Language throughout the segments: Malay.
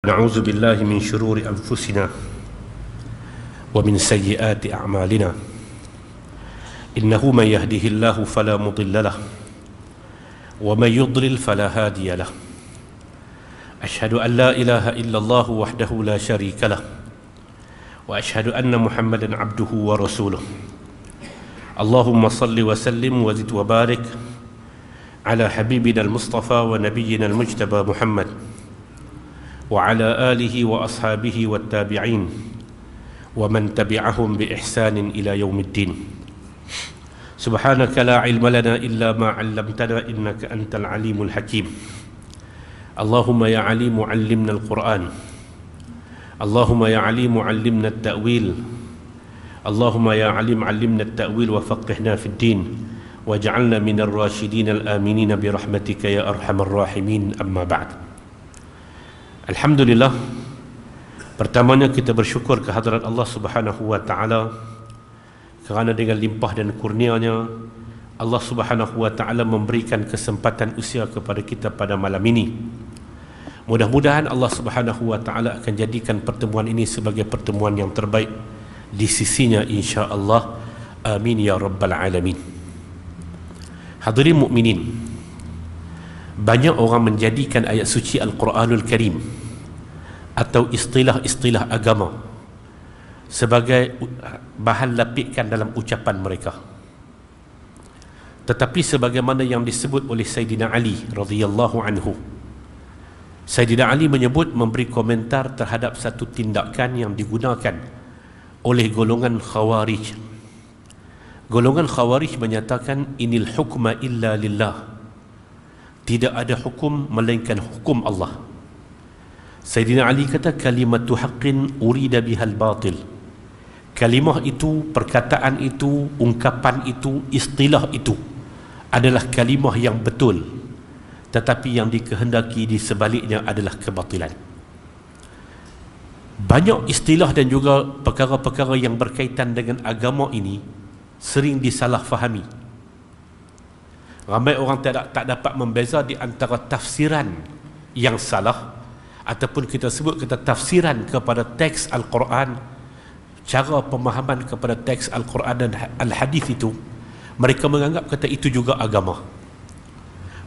نعوذ بالله من شرور أنفسنا ومن سيئات أعمالنا إنه من يهده الله فلا مضل له ومن يضلل فلا هادي له أشهد أن لا إله إلا الله وحده لا شريك له وأشهد أن محمدا عبده ورسوله اللهم صل وسلم وزد وبارك على حبيبنا المصطفى ونبينا المجتبى محمد وعلى آله وأصحابه والتابعين ومن تبعهم بإحسان إلى يوم الدين سبحانك لا علم لنا إلا ما علمتنا إنك أنت العليم الحكيم اللهم يا عليم علمنا القرآن اللهم يا عليم علمنا التأويل اللهم يا عليم علمنا التأويل وفقهنا في الدين واجعلنا من الراشدين الآمنين برحمتك يا أرحم الراحمين أما بعد. Alhamdulillah, pertamanya kita bersyukur kehadrat Allah Subhanahu wa taala kerana dengan limpah dan kurnianya Allah Subhanahu wa taala memberikan kesempatan usia kepada kita pada malam ini. Mudah-mudahan Allah Subhanahu wa taala akan jadikan pertemuan ini sebagai pertemuan yang terbaik di sisinya insya-Allah. Amin ya rabbal alamin. Hadirin mukminin, banyak orang menjadikan ayat suci Al-Quranul Karim atau istilah-istilah agama sebagai bahan lapikan dalam ucapan mereka. Tetapi sebagaimana yang disebut oleh Sayyidina Ali radhiyallahu anhu, Sayyidina Ali menyebut, memberi komentar terhadap satu tindakan yang digunakan oleh golongan Khawarij. Golongan Khawarij menyatakan inil hukma illa lillah, tidak ada hukum melainkan hukum Allah. Sayyidina Ali kata kalimatu haqqin urida bihal batil. Kalimah itu, perkataan itu, ungkapan itu, istilah itu adalah kalimah yang betul, tetapi yang dikehendaki di sebaliknya adalah kebatilan. Banyak istilah dan juga perkara-perkara yang berkaitan dengan agama ini sering disalahfahami. Ramai orang tak dapat membeza di antara tafsiran yang salah ataupun kita sebut tafsiran kepada teks Al-Quran, cara pemahaman kepada teks Al-Quran dan Al-Hadis itu. Mereka menganggap kata itu juga agama.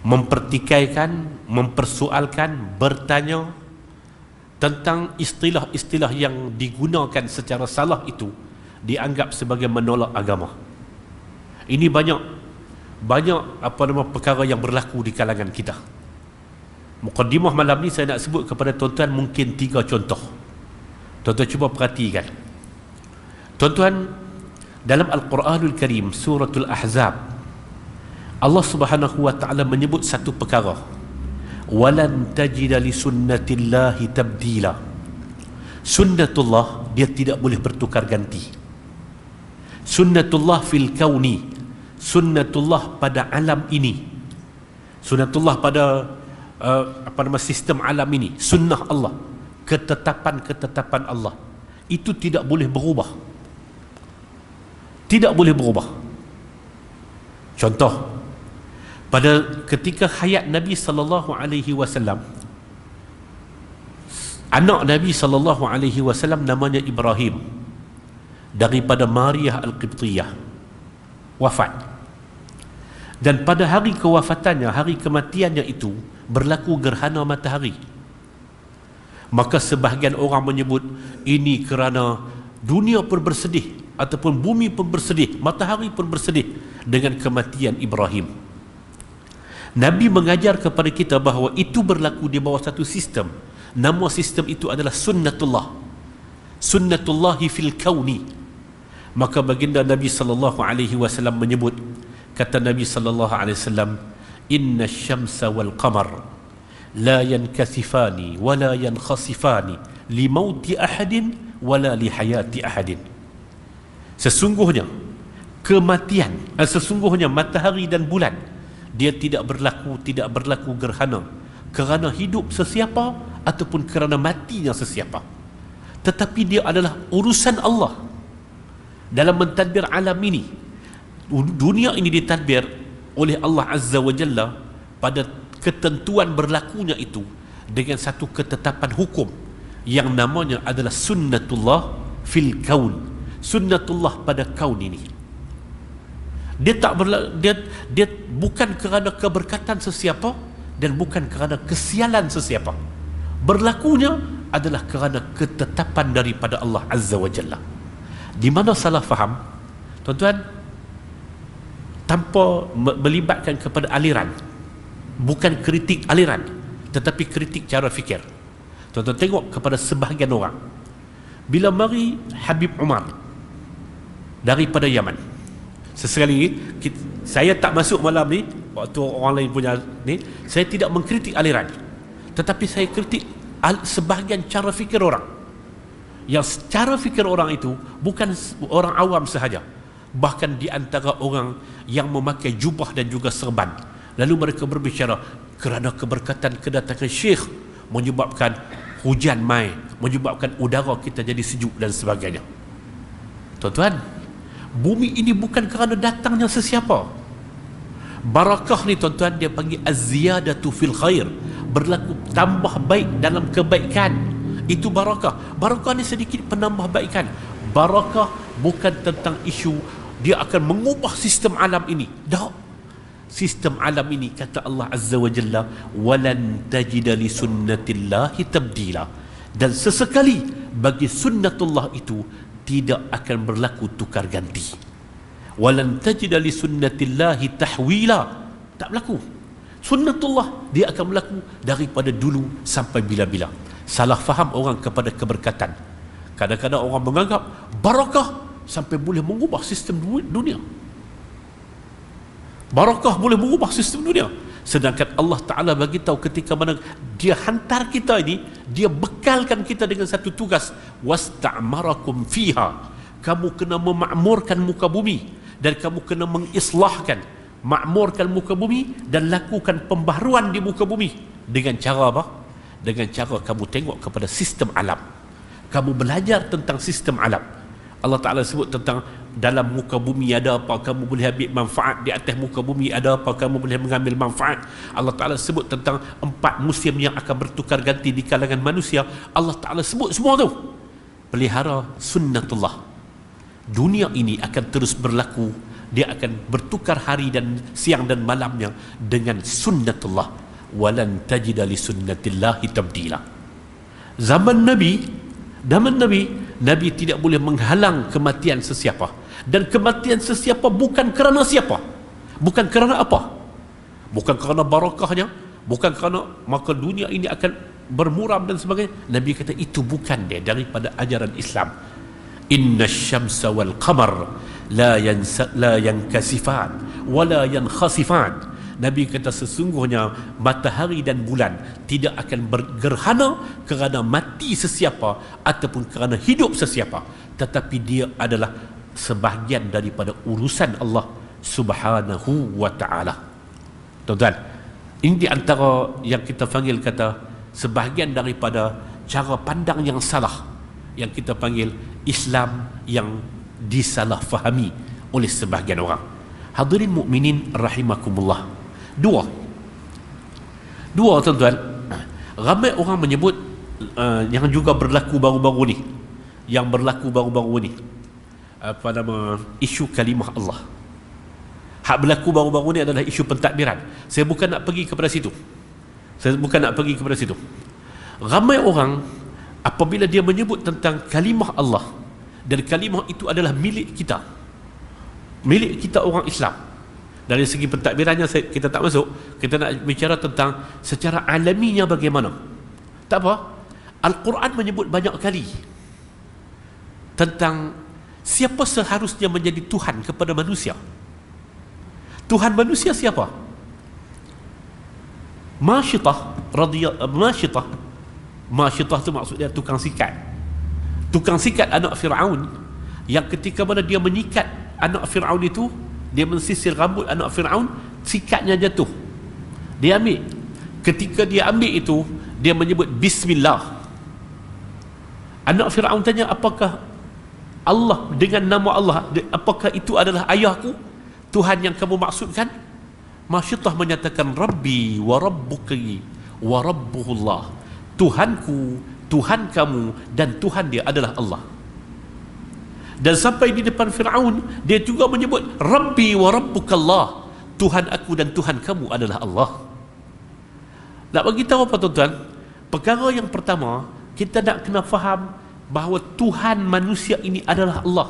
Mempertikaikan, mempersoalkan, bertanya tentang istilah-istilah yang digunakan secara salah itu dianggap sebagai menolak agama. Ini banyak perkara yang berlaku di kalangan kita. Muqaddimah malam ni saya nak sebut kepada tuan-tuan mungkin 3 contoh. Tuan-tuan cuba perhatikan. Tuan-tuan, dalam Al-Quranul Karim suratul Ahzab, Allah Subhanahu wa taala menyebut satu perkara, walan tajida li sunnatillahi tabdila. Sunnatullah, dia tidak boleh bertukar ganti. Sunnatullah fil kauni, sunnatullah pada alam ini, sunnatullah pada sistem alam ini, sunnah Allah, ketetapan Allah, itu tidak boleh berubah, tidak boleh berubah. Contoh, pada ketika hayat Nabi sallallahu alaihi wasallam, anak Nabi sallallahu alaihi wasallam namanya Ibrahim, daripada Maria Al-Qibtiyah, wafat. Dan pada hari kewafatannya, hari kematiannya itu berlaku gerhana matahari. Maka sebahagian orang menyebut ini kerana dunia pun bersedih ataupun bumi pun bersedih, matahari pun bersedih dengan kematian Ibrahim. Nabi mengajar kepada kita bahawa itu berlaku di bawah satu sistem. Nama sistem itu adalah sunnatullah, sunnatullahi fil kauni. Maka baginda Nabi sallallahu alaihi wasallam menyebut, kata Nabi sallallahu alaihi wasallam, inna syamsa wal qamar la yankasifani wa la yankhasifani li mauti ahadin wala li hayati ahadin. Sesungguhnya kematian, sesungguhnya matahari dan bulan, dia tidak berlaku gerhana kerana hidup sesiapa ataupun kerana matinya sesiapa, tetapi dia adalah urusan Allah dalam mentadbir alam ini. Dunia ini ditadbir oleh Allah Azza wa Jalla pada ketentuan berlakunya itu dengan satu ketetapan hukum yang namanya adalah sunnatullah fil kaun, sunnatullah pada kaun ini. Dia bukan kerana keberkatan sesiapa dan bukan kerana kesialan sesiapa. Berlakunya adalah kerana ketetapan daripada Allah Azza wa Jalla. Di mana salah faham, tuan-tuan, tanpa melibatkan kepada aliran, bukan kritik aliran, tetapi kritik cara fikir. Tuan-tuan tengok kepada sebahagian orang, bila mari Habib Umar daripada Yaman, sesekali saya tak masuk malam ni, waktu orang lain punya ni, saya tidak mengkritik aliran, tetapi saya kritik sebahagian cara fikir orang, yang cara fikir orang itu bukan orang awam sahaja, bahkan di antara orang yang memakai jubah dan juga serban. Lalu mereka berbicara kerana keberkatan kedatangan syekh menyebabkan hujan mai, menyebabkan udara kita jadi sejuk dan sebagainya. Tuan-tuan, bumi ini bukan kerana datangnya sesiapa. Barakah ni tuan-tuan, dia panggil az-ziyadatu fil khair, berlaku tambah baik dalam kebaikan. Itu barakah. Barakah ni sedikit penambah baikan. Barakah bukan tentang isu dia akan mengubah sistem alam ini. Tak. Sistem alam ini, kata Allah Azza wa Jalla, walan tajida li sunnatillahi tabdila, dan sesekali bagi sunnatullah itu tidak akan berlaku tukar ganti. Walan tajida li sunnatillahi tahwila, tak berlaku. Sunnatullah dia akan berlaku daripada dulu sampai bila-bila. Salah faham orang kepada keberkatan. Kadang-kadang orang menganggap barakah sampai boleh mengubah sistem dunia. Barakah boleh mengubah sistem dunia. Sedangkan Allah Ta'ala bagi tahu ketika mana dia hantar kita ini, dia bekalkan kita dengan satu tugas, wasta'marakum fiha, kamu kena memakmurkan muka bumi, dan kamu kena mengislahkan, makmurkan muka bumi dan lakukan pembaharuan di muka bumi. Dengan cara apa? Dengan cara kamu tengok kepada sistem alam, kamu belajar tentang sistem alam. Allah Ta'ala sebut tentang dalam muka bumi ada apa, kamu boleh ambil manfaat. Di atas muka bumi ada apa, kamu boleh mengambil manfaat. Allah Ta'ala sebut tentang 4 musim yang akan bertukar ganti di kalangan manusia. Allah Ta'ala sebut semua tu. Pelihara sunnatullah. Dunia ini akan terus berlaku, dia akan bertukar hari dan siang dan malamnya dengan sunnatullah. Walan tajida li sunnatillahi tabdila. Zaman Nabi tidak boleh menghalang kematian sesiapa, dan kematian sesiapa bukan kerana siapa, bukan kerana apa, bukan kerana barakahnya, bukan kerana maka dunia ini akan bermuram dan sebagainya. Nabi kata itu bukan dia daripada ajaran Islam. Inna syamsa wal qamar la yankasifan wa la yankhasifan. Nabi kata sesungguhnya matahari dan bulan tidak akan bergerhana kerana mati sesiapa ataupun kerana hidup sesiapa, tetapi dia adalah sebahagian daripada urusan Allah Subhanahu wa ta'ala. Tuan-tuan, ini di antara yang kita panggil kata sebahagian daripada cara pandang yang salah, yang kita panggil Islam yang disalahfahami oleh sebahagian orang. Hadirin mukminin rahimakumullah. Dua tuan-tuan, ramai orang menyebut yang juga berlaku baru-baru ni, apa nama, isu kalimah Allah. Hak berlaku baru-baru ni adalah isu pentadbiran. Saya bukan nak pergi kepada situ. Ramai orang apabila dia menyebut tentang kalimah Allah, dan kalimah itu adalah milik kita orang Islam. Dari segi pentadbirannya kita tak masuk. Kita nak bicara tentang secara alaminya bagaimana. Tak apa, Al-Quran menyebut banyak kali tentang siapa seharusnya menjadi Tuhan kepada manusia. Tuhan manusia siapa? Masyitah tu maksudnya tukang sikat anak Fir'aun, yang ketika mana dia menyikat anak Fir'aun itu, dia mensisir rambut anak Fir'aun, sikatnya jatuh, dia ambil. Ketika dia ambil itu, dia menyebut Bismillah. Anak Fir'aun tanya, apakah Allah, dengan nama Allah, apakah itu adalah ayahku, Tuhan yang kamu maksudkan? Masyitah menyatakan, Rabbi wa rabbuki wa rabbuhullah, Tuhanku, Tuhan kamu dan Tuhan dia adalah Allah. Dan sampai di depan Fir'aun, dia juga menyebut Rabbi wa Rabbukallah, Tuhan aku dan Tuhan kamu adalah Allah. Nak bagi tahu apa tuan-tuan? Perkara yang pertama, kita nak kena faham bahawa Tuhan manusia ini adalah Allah.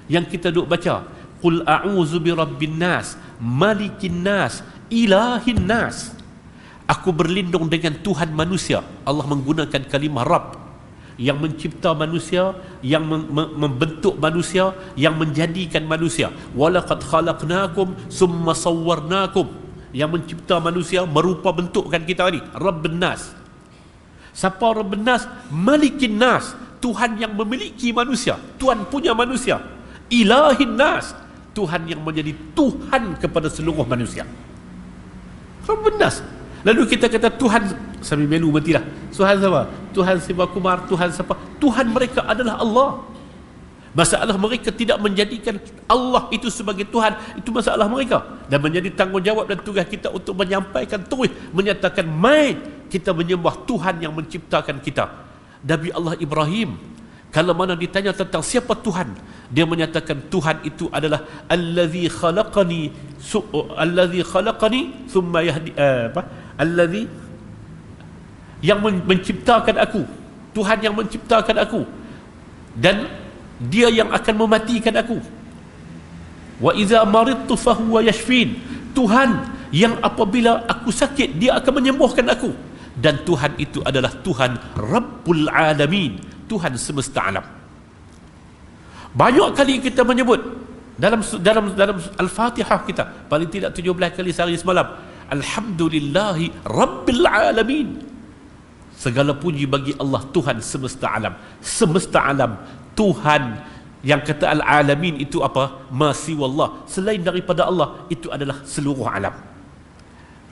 Yang kita duk baca, Qul a'udzu birabbin nas, malikin nas, ilahin nas. Aku berlindung dengan Tuhan manusia. Allah menggunakan kalimah Rabb, yang mencipta manusia, yang membentuk manusia, yang menjadikan manusia. Walaqad khalaqnakum summa sawwarnakum, yang mencipta manusia, merupa bentukkan kita ni. Rabbun nas. Siapa Rabbun nas? Malikin nas, Tuhan yang memiliki manusia, Tuhan punya manusia. Ilahin nas, Tuhan yang menjadi Tuhan kepada seluruh manusia. Rabbun nas. Lalu kita kata Tuhan, sambil melu matilah. Tuhan siapa? Tuhan Siva Kumar, Tuhan siapa? Tuhan mereka adalah Allah. Masalah mereka tidak menjadikan Allah itu sebagai Tuhan, itu masalah mereka. Dan menjadi tanggungjawab dan tugas kita untuk menyampaikan, terus menyatakan, mai kita menyembah Tuhan yang menciptakan kita. Nabi Allah Ibrahim, kalau mana ditanya tentang siapa Tuhan, dia menyatakan Tuhan itu adalah allazi khalaqani thumma yahdi, allazi, yang menciptakan aku, Tuhan yang menciptakan aku, dan dia yang akan mematikan aku. Wa idza maridtu fahuwa yashfin, Tuhan yang apabila aku sakit dia akan menyembuhkan aku. Dan Tuhan itu adalah Tuhan Rabbul Alamin, Tuhan semesta alam. Banyak kali kita menyebut dalam Al-Fatihah kita, paling tidak 17 kali sehari semalam, Alhamdulillahi Rabbil Alamin. Segala puji bagi Allah, Tuhan semesta alam. Semesta alam, Tuhan yang kata Al-Alamin itu apa? Masih wallah, selain daripada Allah, itu adalah seluruh alam.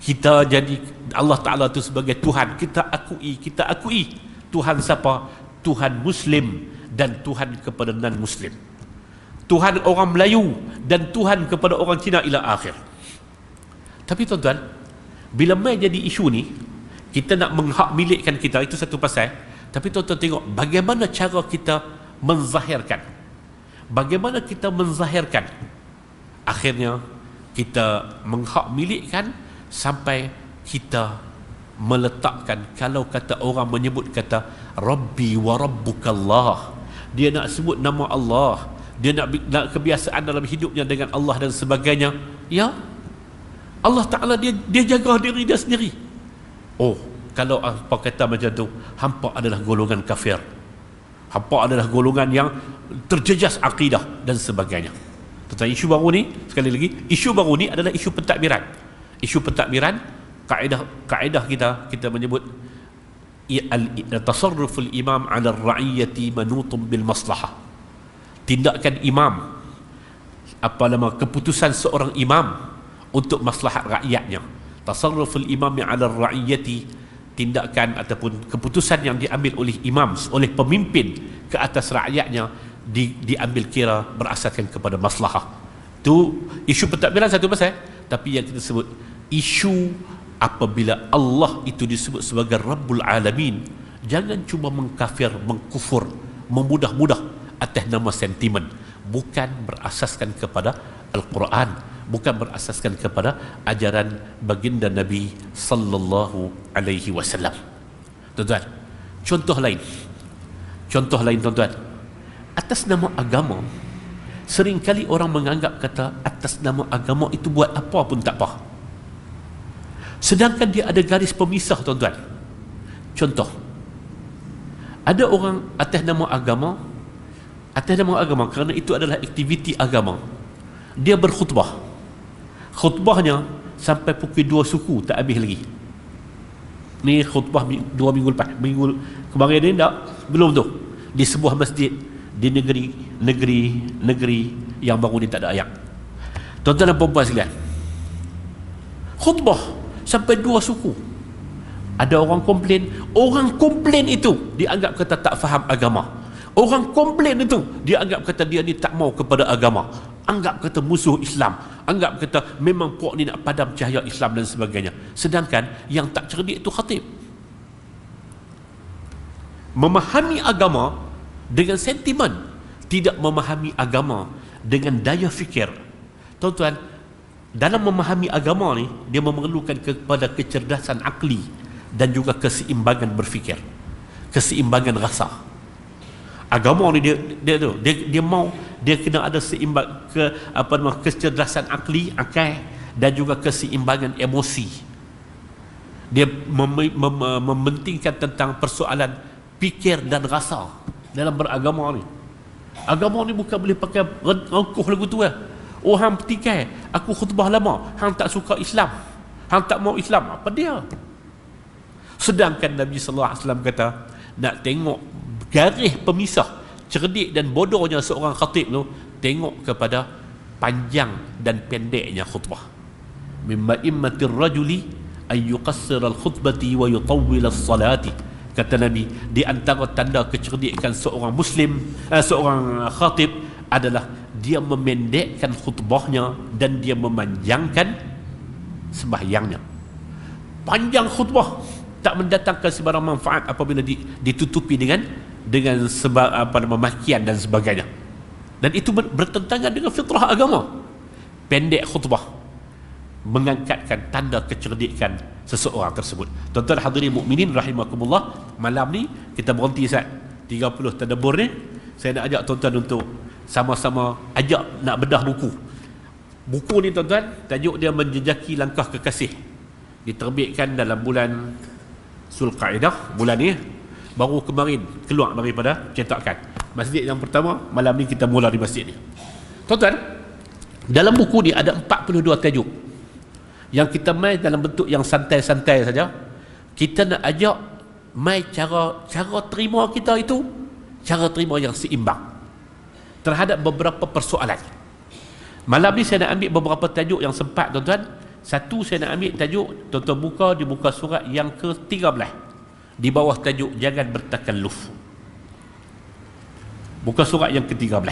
Kita jadi Allah Ta'ala itu sebagai Tuhan, kita akui. Tuhan siapa? Tuhan Muslim dan Tuhan kepada non-Muslim, Tuhan orang Melayu dan Tuhan kepada orang Cina ila akhir. Tapi tuan-tuan, bila mai jadi isu ni, kita nak menghak milikkan kita, itu satu pasal. Tapi tuan-tuan tengok bagaimana cara kita menzahirkan. Bagaimana kita menzahirkan? Akhirnya kita menghak milikkan sampai kita meletakkan, kalau kata orang menyebut kata Rabbi wa Rabbukallah, dia nak sebut nama Allah, dia nak kebiasaan dalam hidupnya dengan Allah dan sebagainya. Ya, Allah Ta'ala dia jaga diri dia sendiri. Oh, kalau apa kata macam tu, hampa adalah golongan kafir, hampa adalah golongan yang terjejas akidah dan sebagainya. Tentang isu baru ni, sekali lagi, isu baru ni adalah isu pentadbiran. Isu pentadbiran, kaedah kita menyebut tasarruful imam 'ala ar-ra'iyyati manutun bil maslahah. Tindakan imam, apa nama, keputusan seorang imam untuk maslahat rakyatnya. Tasarruful imam 'ala ar-ra'iyyati, tindakan ataupun keputusan yang diambil oleh imam, oleh pemimpin ke atas rakyatnya, diambil kira berasaskan kepada maslahah. Tu isu pentadbiran satu pasal. Tapi yang kita sebut isu apabila Allah itu disebut sebagai Rabbul Alamin, jangan cuma mengkafir, mengkufur, memudah-mudah atas nama sentimen. Bukan berasaskan kepada Al-Quran, bukan berasaskan kepada ajaran baginda Nabi sallallahu alaihi wasallam. Tuan-tuan, contoh lain tuan-tuan, atas nama agama, seringkali orang menganggap kata atas nama agama itu buat apa pun tak apa, sedangkan dia ada garis pemisah tuan-tuan. Contoh, ada orang atas nama agama kerana itu adalah aktiviti agama, dia berkhutbah, khutbahnya sampai pukul 2 suku tak habis lagi. Ni khutbah 2 minggu lepas, minggu kemarin ni tak, belum tu, di sebuah masjid di negeri yang baru ni tak ada ayat. Tuan-tuan dan puan-puan sekalian, khutbah sampai 2 suku. Ada orang komplain itu dianggap kata tak faham agama. Orang komplain itu dianggap kata dia ni tak mau kepada agama, anggap kata musuh Islam, anggap kata memang puak ni nak padam cahaya Islam dan sebagainya. Sedangkan yang tak cerdik itu khatib. Memahami agama dengan sentimen, tidak memahami agama dengan daya fikir. Tuan-tuan, dalam memahami agama ni, dia memerlukan kepada kecerdasan akli dan juga keseimbangan berfikir, keseimbangan rasa. Agama ni dia kena ada seimbang kecerdasan akli, akal, dan juga keseimbangan emosi. Dia mementingkan tentang persoalan fikir dan rasa dalam beragama ni. Agama ni bukan boleh pakai rengkuh lagu tu lah. Oh, hang petikai, aku khutbah lama, hang tak suka Islam, hang tak mau Islam, apa dia? Sedangkan Nabi sallallahu alaihi wasallam kata, nak tengok garis pemisah cerdik dan bodohnya seorang khatib tu, tengok kepada panjang dan pendeknya khutbah. Mimma immatir rajuli ay yuqassir al-khutbati wa yutawwil as-salati. Kata Nabi, di antara tanda kecerdikan seorang muslim, seorang khatib adalah dia memendekkan khutbahnya dan dia memanjangkan sembahyangnya. Panjang khutbah tak mendatangkan sebarang manfaat apabila ditutupi dengan makian dan sebagainya. Dan itu bertentangan dengan fitrah agama. Pendek khutbah mengangkatkan tanda kecerdikan seseorang tersebut. Tuan-tuan hadirin mukminin rahimakumullah, malam ni kita berhenti saat 30 tadabbur ni. Saya nak ajak tuan-tuan untuk sama-sama ajak nak bedah buku. Buku ni tuan-tuan, tajuk dia Menjejaki Langkah Kekasih. Diterbitkan dalam bulan Zulqa'dah, bulan ni. Baru kemarin keluar daripada cetakan. Masjid yang pertama, malam ni kita mula di masjid ni. Tuan-tuan, dalam buku ni ada 42 tajuk yang kita main dalam bentuk yang santai-santai saja. Kita nak ajak main cara terima kita itu, cara terima yang seimbang terhadap beberapa persoalan. Malam ni saya nak ambil beberapa tajuk yang sempat, tuan-tuan. Satu, saya nak ambil tajuk, tuan-tuan buka di muka surat yang ke-13, di bawah tajuk Jangan Bertakalluf. Buka surat yang ke-13,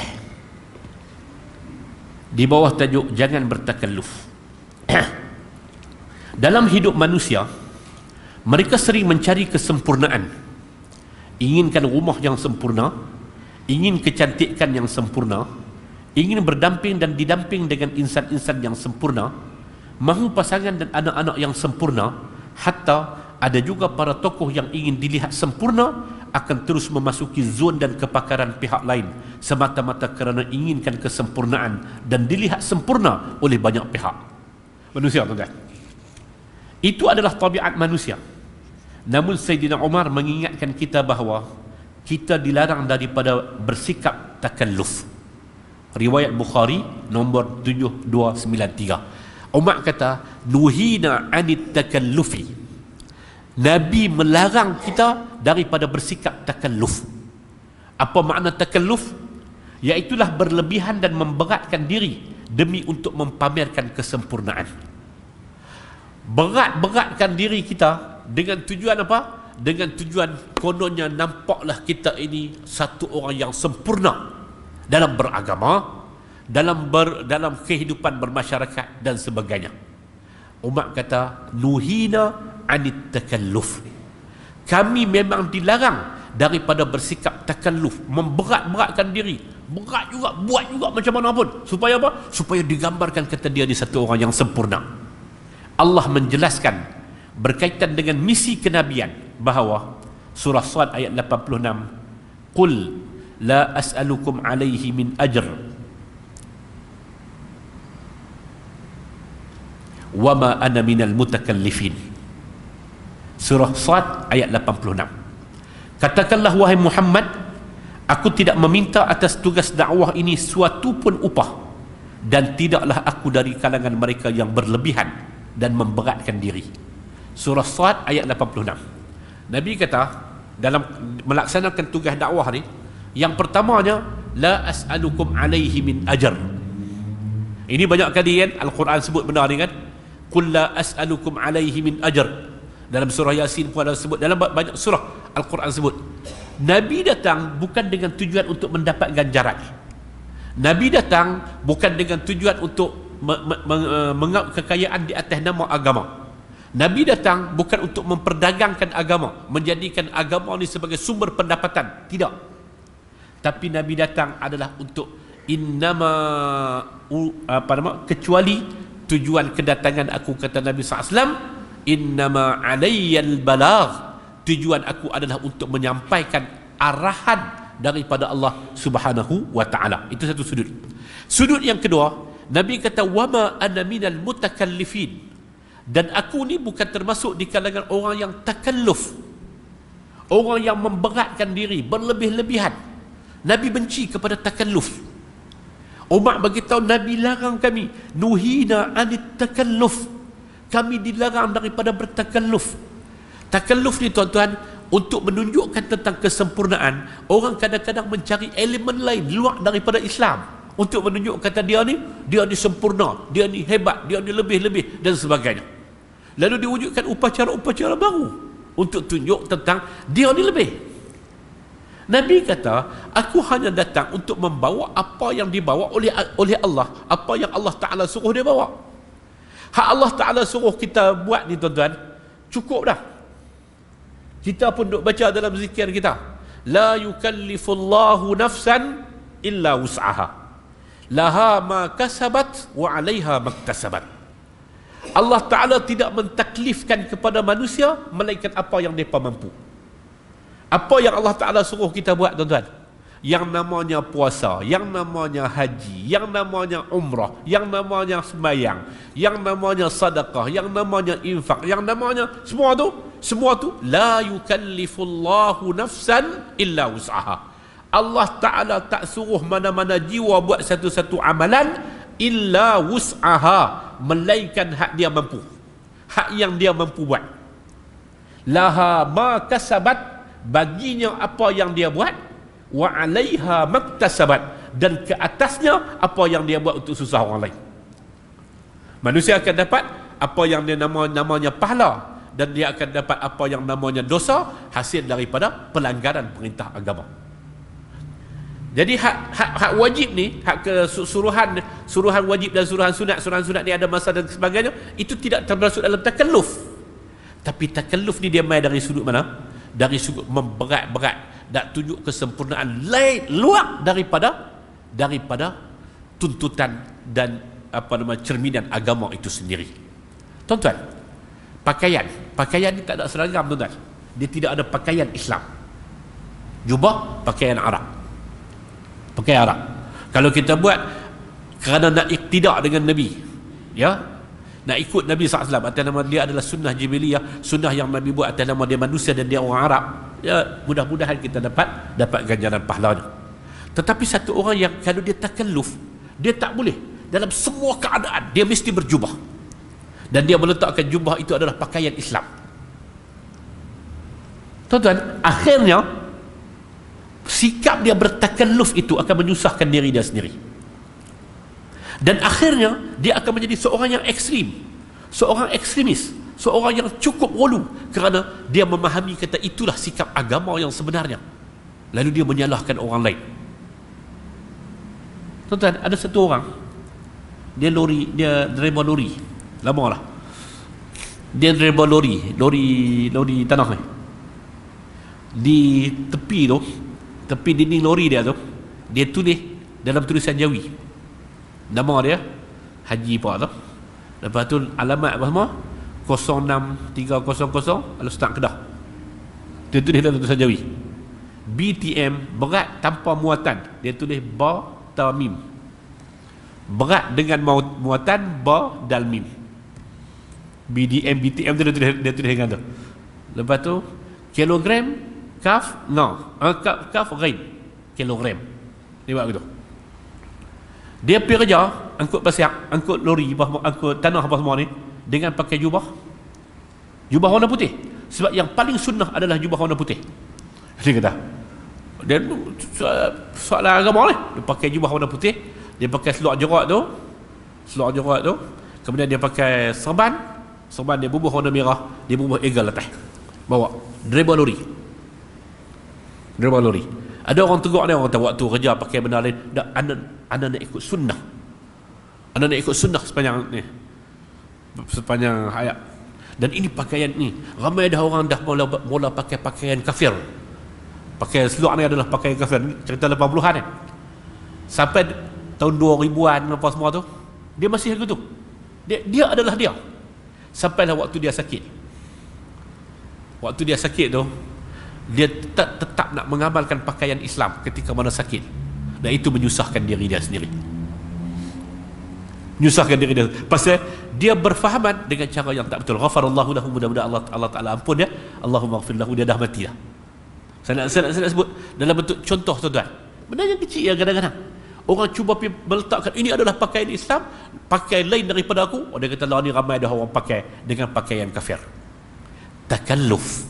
di bawah tajuk Jangan Bertakalluf. Dalam hidup manusia, mereka sering mencari kesempurnaan. Inginkan rumah yang sempurna, ingin kecantikan yang sempurna, ingin berdamping dan didamping dengan insan-insan yang sempurna, mahu pasangan dan anak-anak yang sempurna. Hatta ada juga para tokoh yang ingin dilihat sempurna akan terus memasuki zon dan kepakaran pihak lain semata-mata kerana inginkan kesempurnaan dan dilihat sempurna oleh banyak pihak. Manusia, tuan-tuan, itu adalah tabiat manusia. Namun Sayyidina Umar mengingatkan kita bahawa kita dilarang daripada bersikap takalluf. Riwayat Bukhari nombor 7293. Umar kata, nuhina anit takallufi. Nabi melarang kita daripada bersikap takalluf. Apa makna takalluf? Iaitulah berlebihan dan memberatkan diri demi untuk mempamerkan kesempurnaan. Berat-beratkan diri kita dengan tujuan apa? Dengan tujuan kononnya nampaklah kita ini satu orang yang sempurna dalam beragama, dalam kehidupan bermasyarakat dan sebagainya. Umar kata, nuhina anit takalluf. Kami memang dilarang daripada bersikap takalluf, memberat-beratkan diri. Berat juga, buat juga macam mana pun. Supaya apa? Supaya digambarkan kata dia ni satu orang yang sempurna. Allah menjelaskan berkaitan dengan misi kenabian bahawa surah Sad ayat 86, qul la as'alukum alaihi min ajr wa ma ana minal mutakallifin. Surah Sad ayat 86. Katakanlah wahai Muhammad, aku tidak meminta atas tugas dakwah ini suatu pun upah, dan tidaklah aku dari kalangan mereka yang berlebihan dan memberatkan diri. Surah Sad ayat 86. Nabi kata dalam melaksanakan tugas dakwah ni, yang pertamanya, la as'alukum alaihi min ajr. Ini banyak kali kan Al-Quran sebut benar ni kan, qul la as'alukum alaihi min ajr. Dalam surah Yasin pun ada sebut, dalam banyak surah Al-Quran sebut. Nabi datang bukan dengan tujuan untuk mendapat ganjaran. Nabi datang bukan dengan tujuan untuk mengap kekayaan di atas nama agama. Nabi datang bukan untuk memperdagangkan agama, menjadikan agama ini sebagai sumber pendapatan, tidak. Tapi Nabi datang adalah untuk kecuali tujuan kedatangan aku, kata Nabi SAW, innama alayyal balagh, tujuan aku adalah untuk menyampaikan arahan daripada Allah Subhanahu wa taala. Itu satu sudut. Sudut yang kedua, Nabi kata wama ana minal mutakallifin, dan aku ni bukan termasuk di kalangan orang yang takalluf, orang yang memberatkan diri, berlebih-lebihan. Nabi benci kepada takalluf. Umar bagi tahu Nabi larang kami, nuhina anit takalluf, kami dilarang daripada bertakalluf. Takalluf ni tuan-tuan, untuk menunjukkan tentang kesempurnaan, orang kadang-kadang mencari elemen lain luar daripada Islam untuk menunjukkan kata dia ni sempurna, dia ni hebat, dia ni lebih-lebih dan sebagainya. Lalu diwujudkan upacara-upacara baru untuk tunjuk tentang dia ni lebih. Nabi kata, aku hanya datang untuk membawa apa yang dibawa oleh Allah, apa yang Allah Ta'ala suruh dia bawa. Hak Allah Ta'ala suruh kita buat ni tuan-tuan, cukup dah. Kita pun duk baca dalam zikir kita, la yukallifullahu nafsan illa wus'aha, laha ma kasabat wa 'alaiha maktasabat. Allah Ta'ala tidak mentaklifkan kepada manusia melainkan apa yang mereka mampu. Apa yang Allah Ta'ala suruh kita buat tuan-tuan, yang namanya puasa, yang namanya haji, yang namanya umrah, yang namanya sembahyang, yang namanya sedekah, yang namanya infak, yang namanya semua tu la yukallifullahu nafsan illa wus'aha. Allah Ta'ala tak suruh mana-mana jiwa buat satu-satu amalan illa wus'aha, melainkan hak dia mampu, hak yang dia mampu buat. Laha ma kasabat, baginya apa yang dia buat, wa 'alaiha maktasabat, dan ke atasnya apa yang dia buat untuk susah orang lain. Manusia akan dapat apa yang dia namanya pahala, dan dia akan dapat apa yang namanya dosa hasil daripada pelanggaran perintah agama. Jadi hak wajib ni, hak suruhan wajib dan suruhan sunat ni ada masa dan sebagainya, itu tidak termasuk dalam takalluf. Tapi takalluf ni dia mai dari sudut mana? Dari sudut memberat-berat, nak tunjuk kesempurnaan lain luar daripada tuntutan dan cerminan agama itu sendiri. Tuan-tuan, pakaian ni tak ada seragam tuan-tuan. Dia tidak ada pakaian Islam. Jubah pakaian Arab. Pakaian Arab. Kalau kita buat kerana nak iktidak dengan Nabi, ya, nak ikut Nabi SAW atas nama dia adalah sunnah Jibiliyah, sunnah yang Nabi buat atas nama dia manusia dan dia orang Arab, ya, mudah-mudahan kita dapat ganjaran pahalanya. Tetapi satu orang yang kalau dia takalluf, dia tak boleh, dalam semua keadaan dia mesti berjubah, dan dia meletakkan jubah itu adalah pakaian Islam. Tuan-tuan, akhirnya sikap dia bertakalluf itu akan menyusahkan diri dia sendiri. Dan akhirnya dia akan menjadi seorang yang ekstrim, seorang ekstremis, seorang yang cukup ulu, kerana dia memahami kata itulah sikap agama yang sebenarnya, lalu dia menyalahkan orang lain. Tuan-tuan, ada satu orang, dia driver lori, lama lah dia driver lori tanah ni. Di tepi dinding lori dia tu, dia tulis dalam tulisan Jawi nama dia Haji apa tu, lepas tu alamat apa semua 06300 Al-Ustaz Kedah. Dia tulis dalam tulisan Jawi BTM, berat tanpa muatan, dia tulis ba ta mim, berat dengan muatan ba dal mim. BTM dia tulis dengan tu. Lepas tu kilogram kaf kaf ghain kilogram, dia buat begitu. Dia pergi kerja angkut pasir, angkut lori, angkut tanah apa semua ni dengan pakai jubah warna putih, sebab yang paling sunnah adalah jubah warna putih. Dia kata, dia soalan agama ni, dia pakai jubah warna putih, dia pakai seluar jerat tu, kemudian dia pakai serban dia bubuh warna merah, dia bubuh eagle atas, bawa driver lori. Ada orang tegur dia, orang kata waktu kerja pakai benda lain. Anda nak ikut sunnah, sepanjang hayat. Dan ini pakaian ni, ramai dah orang dah mula pakai pakaian kafir. Pakaian seluk ni adalah pakaian kafir. Cerita 80-an ni. Sampai tahun 2000-an apa semua tu, dia masih begitu. Dia adalah dia. Sampailah waktu dia sakit. Waktu dia sakit tu, dia tetap nak mengamalkan pakaian Islam ketika mana sakit. Dan itu menyusahkan diri dia sendiri. Menyusahkan diri dia. Pasal dia berfahaman dengan cara yang tak betul. Ghafarallahu lahu, mudah-mudahan Allah Ta'ala ampun dia. Allahumma ghafir lahu, dia dah mati dah. Saya nak sebut dalam bentuk contoh tuan-tuan. Benda yang kecil ya kadang-kadang. Orang cuba meletakkan ini adalah pakaian Islam, pakai lain daripada aku. Dia kata lah ni ramai dah orang pakai dengan pakaian kafir. Takalluf.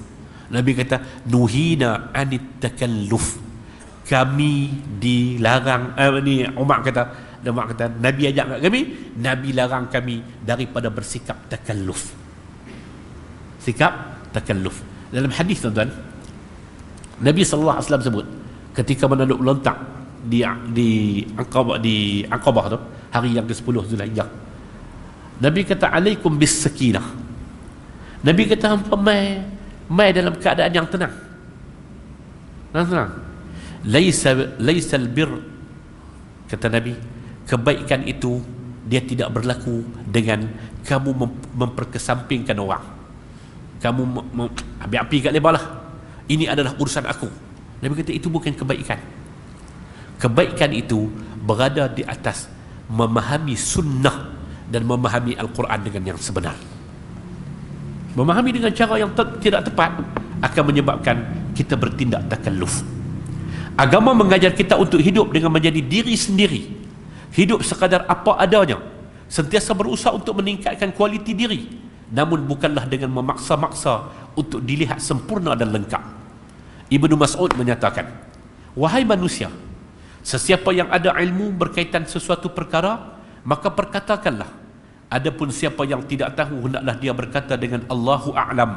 Nabi kata nuhina anit takalluf. Kami dilarang, Umar kata Nabi ajak kat kami, Nabi larang kami daripada bersikap takalluf. Sikap takalluf. Dalam hadis tuan-tuan, Nabi sallallahu alaihi wasallam sebut ketika mana duk melontak di Aqabah tu, hari yang ke-10 Zulhijjah. Nabi kata alaikum bis sakinah. Nabi kata hampa mai dalam keadaan yang tenang. Tenang. Laisal bir, kata Nabi, kebaikan itu dia tidak berlaku dengan kamu memperkesampingkan orang. Kamu api kat lebar lah. Ini adalah urusan aku. Nabi kata itu bukan kebaikan. Kebaikan itu berada di atas memahami sunnah dan memahami Al-Quran dengan yang sebenar. Memahami dengan cara yang tidak tepat akan menyebabkan kita bertindak takalluf. Agama mengajar kita untuk hidup dengan menjadi diri sendiri. Hidup sekadar apa adanya. Sentiasa berusaha untuk meningkatkan kualiti diri. Namun bukanlah dengan memaksa-maksa untuk dilihat sempurna dan lengkap. Ibnu Mas'ud menyatakan, wahai manusia, sesiapa yang ada ilmu berkaitan sesuatu perkara, maka perkatakanlah. Adapun siapa yang tidak tahu, hendaklah dia berkata dengan Allahu a'lam.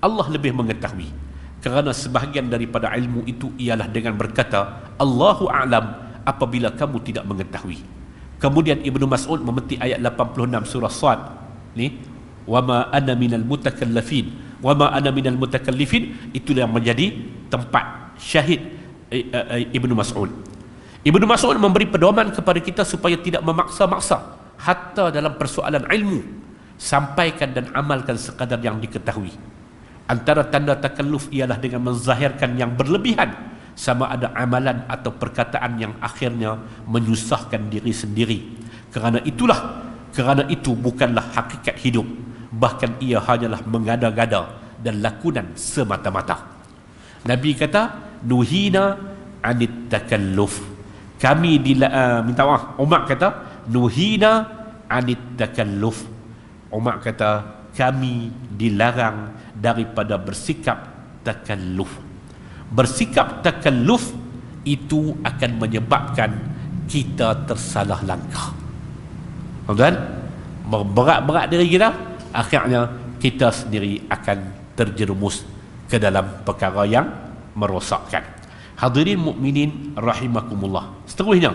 Allah lebih mengetahui. Kerana sebahagian daripada ilmu itu ialah dengan berkata Allahu a'lam apabila kamu tidak mengetahui. Kemudian Ibnu Mas'ud memetik ayat 86 surah Sad ni, wama ana minal mutakallifin, wama ana minal mutakallifin, itulah yang menjadi tempat syahid Ibnu Mas'ud. Ibnu Mas'ud memberi pedoman kepada kita supaya tidak memaksa-maksa hatta dalam persoalan ilmu. Sampaikan dan amalkan sekadar yang diketahui. Antara tanda takalluf ialah dengan menzahirkan yang berlebihan, sama ada amalan atau perkataan yang akhirnya menyusahkan diri sendiri. Kerana itu bukanlah hakikat hidup, bahkan ia hanyalah mengada-gada dan lakonan semata-mata. Nabi kata nuhina anit takalluf. Kami minta maaf, Umar kata nuhina anit takalluf. Umar kata kami dilarang daripada bersikap takalluf. Bersikap takalluf itu akan menyebabkan kita tersalah langkah. Tuan-tuan, berat-berat diri kita, akhirnya kita sendiri akan terjerumus ke dalam perkara yang merosakkan. Hadirin mukminin rahimakumullah. Seterusnya,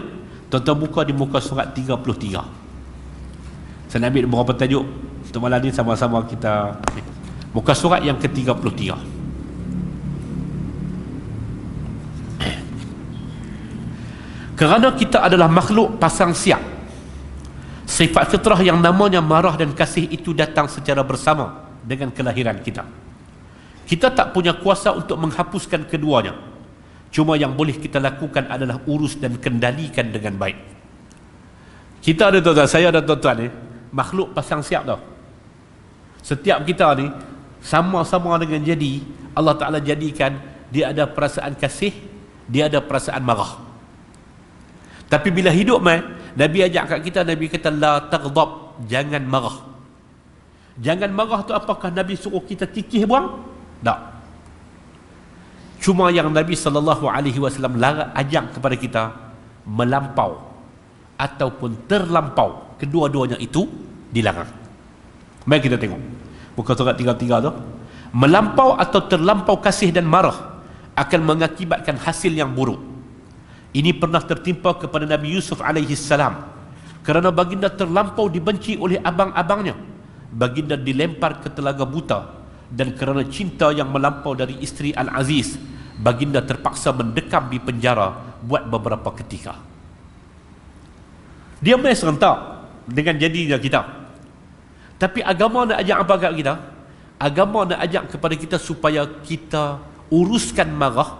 tuan-tuan buka di muka surat 33. Saya nak ambil beberapa tajuk untuk malam ni sama-sama kita. Muka surat yang ke-33. Kerana kita adalah makhluk pasang siap, sifat fitrah yang namanya marah dan kasih itu datang secara bersama dengan kelahiran kita. Kita tak punya kuasa untuk menghapuskan keduanya. Cuma yang boleh kita lakukan adalah urus dan kendalikan dengan baik. Kita ada tuan-tuan, saya ada tuan-tuan ni, makhluk pasang siap tau. Setiap kita ni sama-sama dengan jadi, Allah Ta'ala jadikan dia ada perasaan kasih, dia ada perasaan marah. Tapi bila hidup Nabi ajak kat kita, Nabi kata la taghdab, jangan marah. Jangan marah tu apakah Nabi suruh kita kikih buang? Tak. Cuma yang Nabi SAW ajak kepada kita melampau ataupun terlampau, kedua-duanya itu dilarang. Mari kita tengok muka surat 33 tu. Melampau atau terlampau kasih dan marah akan mengakibatkan hasil yang buruk. Ini pernah tertimpa kepada Nabi Yusuf alaihi salam, kerana baginda terlampau dibenci oleh abang-abangnya baginda dilempar ke telaga buta, dan kerana cinta yang melampau dari isteri Al-Aziz, baginda terpaksa mendekam di penjara buat beberapa ketika. Dia main serentak dengan jadinya kita. Tapi agama nak ajak apa kat kita? Agama nak ajak kepada kita supaya kita uruskan marah,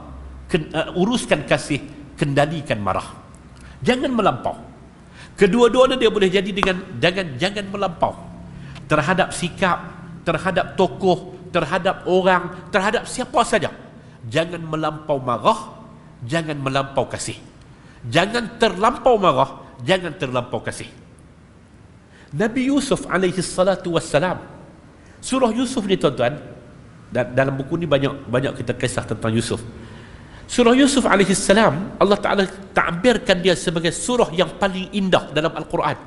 uruskan kasih, kendalikan marah. Jangan melampau. Kedua-duanya dia boleh jadi dengan jangan melampau terhadap sikap, terhadap tokoh, terhadap orang, terhadap siapa saja. Jangan melampau marah, jangan melampau kasih. Jangan terlampau marah, jangan terlampau kasih. Nabi Yusuf alaihi salatu wassalam, surah Yusuf ni tuan-tuan, dalam buku ni banyak kita kisah tentang Yusuf. Surah Yusuf alaihi salam, Allah Ta'ala ta'birkan dia sebagai surah yang paling indah dalam Al-Quran.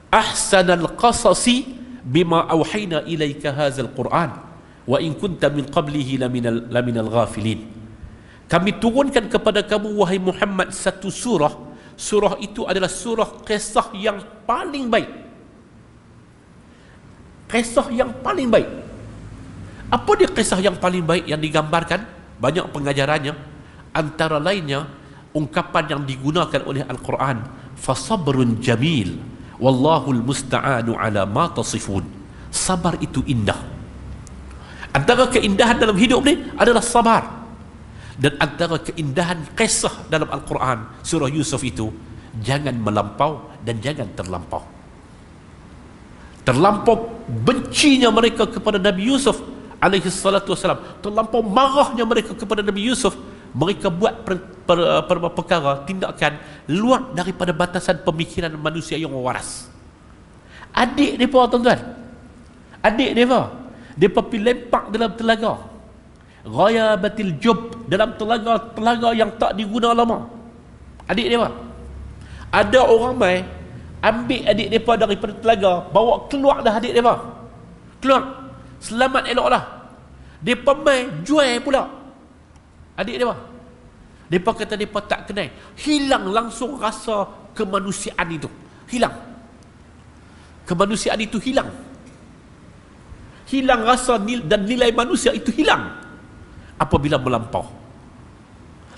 Ahsanal qasasi bima awhayna ilaika hadzal Quran wa in kunta min qablihi laminal ghafilin. Kami turunkan kepada kamu wahai Muhammad satu surah. Surah itu adalah surah kisah yang paling baik. Kisah yang paling baik. Apa dia kisah yang paling baik yang digambarkan? Banyak pengajarannya. Antara lainnya ungkapan yang digunakan oleh Al-Quran, fasabrun jamil wallahul musta'anu ala ma tasifun. Sabar itu indah. Antara keindahan dalam hidup ni adalah sabar. Dan antara keindahan kisah dalam Al-Quran surah Yusuf itu, jangan melampau dan jangan terlampau. Terlampau bencinya mereka kepada Nabi Yusuf alaihi salatu wassalam, terlampau marahnya mereka kepada Nabi Yusuf, mereka buat perkara, tindakan luar daripada batasan pemikiran manusia yang waras. Adik mereka, tuan-tuan, adik mereka pergi lempak dalam telaga, ghayabatil jub, dalam telaga yang tak diguna lama. Adik mereka, ada orang mai ambil adik mereka daripada telaga, bawa keluar dah adik mereka, keluar, selamat eloklah. Mereka mai jual pula adik mereka. Mereka kata mereka tak kenal, hilang langsung rasa kemanusiaan itu, hilang kemanusiaan itu, hilang rasa dan nilai manusia itu hilang apabila melampau.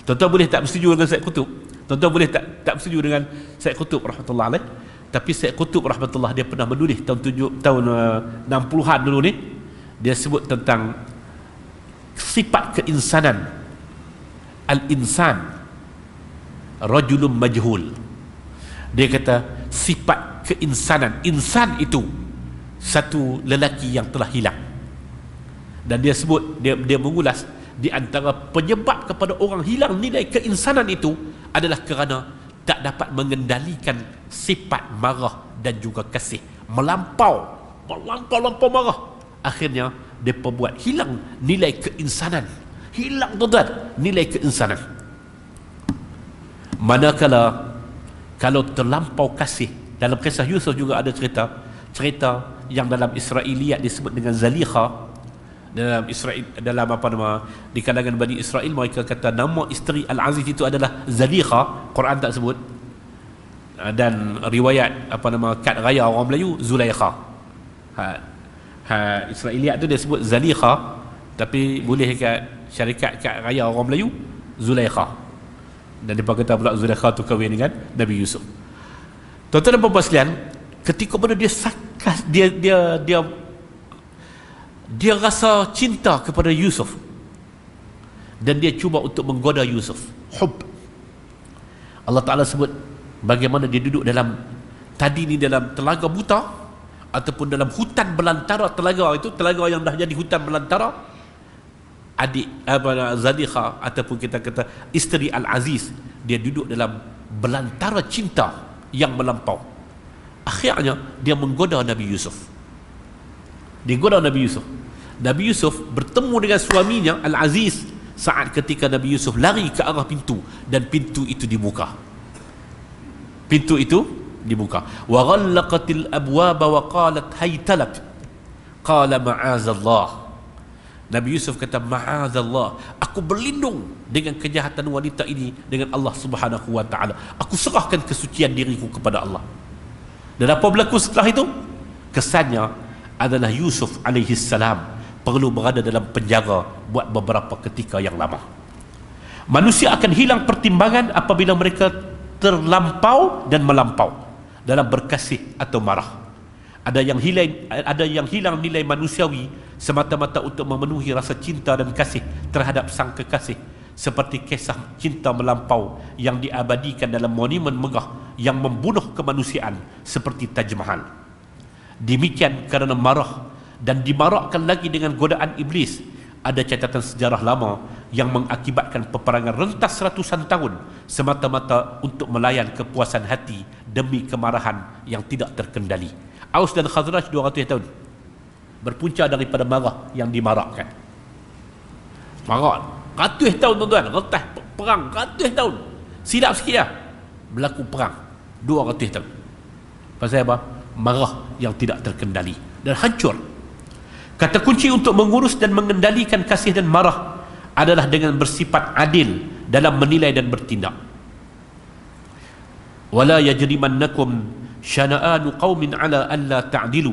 Tuan-tuan boleh tak bersetuju dengan Syed Qutb? Tuan-tuan boleh tak bersetuju dengan Syed Qutb rahmatullah alaih? Tapi Syed Qutb rahmatullah, dia pernah menulis tahun 60-an dulu ni, dia sebut tentang sifat keinsanan. Al-insan rajulun majhul. Dia kata sifat keinsanan, insan itu satu lelaki yang telah hilang. Dan dia sebut, dia mengulas, di antara penyebab kepada orang hilang nilai keinsanan itu adalah kerana tak dapat mengendalikan sifat marah dan juga kasih. Melampau marah, akhirnya dia perbuat hilang nilai keinsanan. Hilang, tuan-tuan, nilai keinsanan. Manakala kalau terlampau kasih, dalam kisah Yusuf juga ada cerita yang dalam Israiliyat disebut dengan Zalikha. Dalam apa nama, di kalangan Bani Israel mereka kata nama isteri Al-Aziz itu adalah Zalikha. Quran tak sebut. Dan riwayat apa nama kad raya orang Melayu Zulaikha. Israiliyat tu dia sebut Zalikha, tapi boleh kat syarikat kad raya orang Melayu Zulaikha. Dan mereka kata pula Zulaikha tu kahwin dengan Nabi Yusuf. Tuan-tuan dan puan-puan sekalian, ketika pada dia sakas, dia rasa cinta kepada Yusuf dan dia cuba untuk menggoda Yusuf, hub. Allah Ta'ala sebut bagaimana dia duduk dalam telaga buta ataupun dalam hutan belantara. Telaga itu, telaga yang dah jadi hutan belantara. Adik Zalikha ataupun kita kata isteri Al-Aziz, dia duduk dalam belantara cinta yang melampau. Akhirnya dia menggoda Nabi Yusuf. Nabi Yusuf bertemu dengan suaminya Al-Aziz saat ketika Nabi Yusuf lari ke arah pintu, dan pintu itu dibuka. Wa ghallaqatil abwaba wa qalat haytalak qala ma'azallah. Nabi Yusuf kata ma'azallah, aku berlindung dengan kejahatan wanita ini dengan Allah Subhanahu wa taala. Aku serahkan kesucian diriku kepada Allah. Dan apa berlaku setelah itu? kesannya adalah Yusuf alaihi salam perlu berada dalam penjara buat beberapa ketika yang lama. Manusia akan hilang pertimbangan apabila mereka terlampau dan melampau dalam berkasih atau marah. Ada yang hilang nilai manusiawi semata-mata untuk memenuhi rasa cinta dan kasih terhadap sang kekasih, seperti kisah cinta melampau yang diabadikan dalam monumen megah yang membunuh kemanusiaan seperti Taj Mahal. Demikian kerana marah dan dimarakkan lagi dengan godaan iblis, ada catatan sejarah lama yang mengakibatkan peperangan rentas ratusan tahun semata-mata untuk melayan kepuasan hati demi kemarahan yang tidak terkendali. Aus dan Khazraj 200 tahun berpunca daripada marah yang dimarakkan. Marah ratus tahun tuan-tuan, rentas perang ratus tahun. Silap sikit lah, berlaku perang 200 tahun. Pasal apa? Marah yang tidak terkendali dan hancur. Kata kunci untuk mengurus dan mengendalikan kasih dan marah adalah dengan bersifat adil dalam menilai dan bertindak. Wala yajrimannakum syana'anu qaumin ala alla ta'dilu